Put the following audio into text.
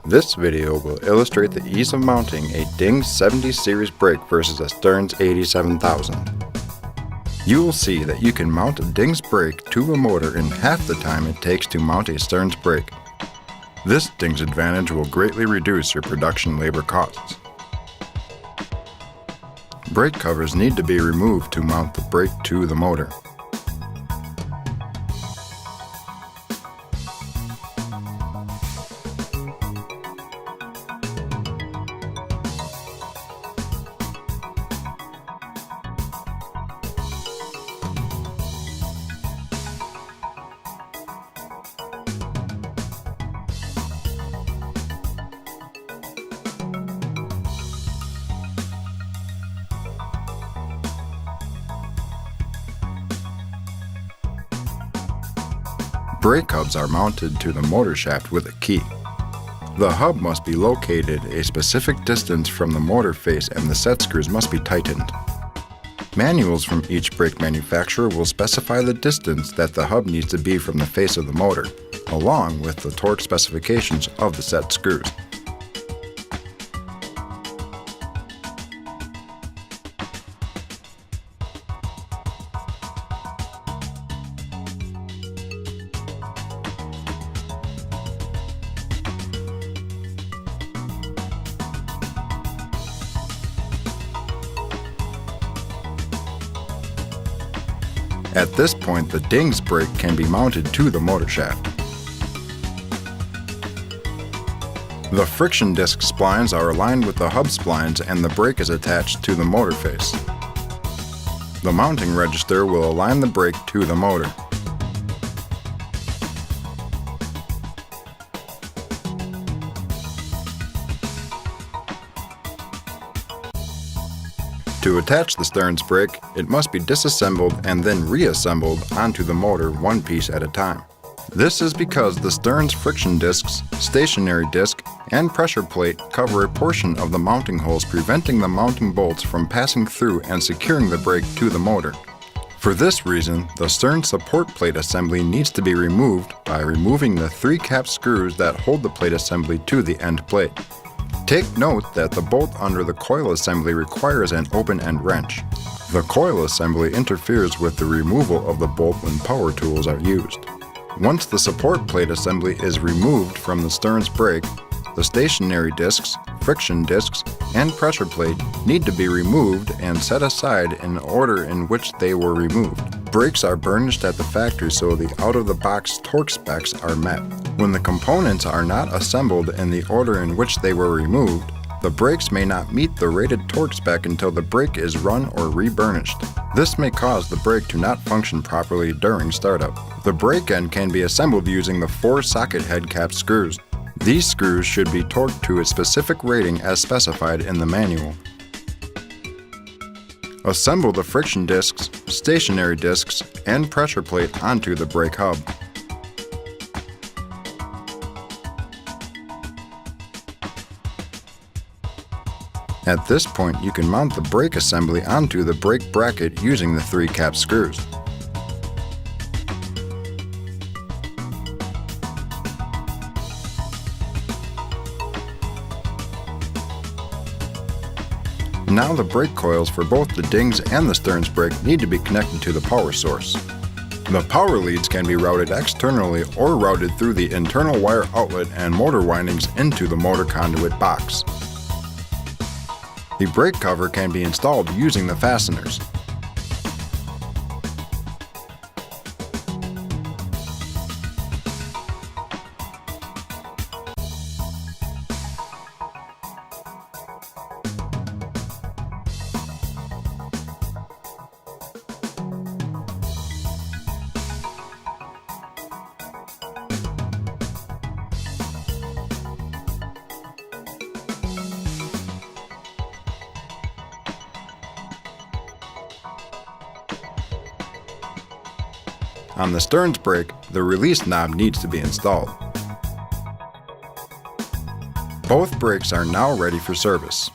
This video will illustrate the ease of mounting a Dings 70 series brake versus a Stearns 87,000. You will see that you can mount a Dings brake to a motor in half the time it takes to mount a Stearns brake. This Dings advantage will greatly reduce your production labor costs. Brake covers need to be removed to mount the brake to the motor. Brake hubs are mounted to the motor shaft with a key. The hub must be located a specific distance from the motor face and the set screws must be tightened. Manuals from each brake manufacturer will specify the distance that the hub needs to be from the face of the motor, along with the torque specifications of the set screws. At this point, the Dings brake can be mounted to the motor shaft. The friction disc splines are aligned with the hub splines and the brake is attached to the motor face. The mounting register will align the brake to the motor. To attach the Stearns brake, it must be disassembled and then reassembled onto the motor one piece at a time. This is because the Stearns friction discs, stationary disc, and pressure plate cover a portion of the mounting holes, preventing the mounting bolts from passing through and securing the brake to the motor. For this reason, the Stearns support plate assembly needs to be removed by removing the 3 cap screws that hold the plate assembly to the end plate. Take note that the bolt under the coil assembly requires an open-end wrench. The coil assembly interferes with the removal of the bolt when power tools are used. Once the support plate assembly is removed from the Stearns brake, the stationary discs, friction discs, and pressure plate need to be removed and set aside in order in which they were removed. Brakes are burnished at the factory so the out-of-the-box torque specs are met. When the components are not assembled in the order in which they were removed, the brakes may not meet the rated torque spec until the brake is run or re-burnished. This may cause the brake to not function properly during startup. The brake end can be assembled using the 4 socket head cap screws. These screws should be torqued to a specific rating as specified in the manual. Assemble the friction discs, stationary discs, and pressure plate onto the brake hub. At this point, you can mount the brake assembly onto the brake bracket using the 3 cap screws. Now the brake coils for both the Dings and the Stearns brake need to be connected to the power source. The power leads can be routed externally or routed through the internal wire outlet and motor windings into the motor conduit box. The brake cover can be installed using the fasteners. On the Stearns brake, the release knob needs to be installed. Both brakes are now ready for service.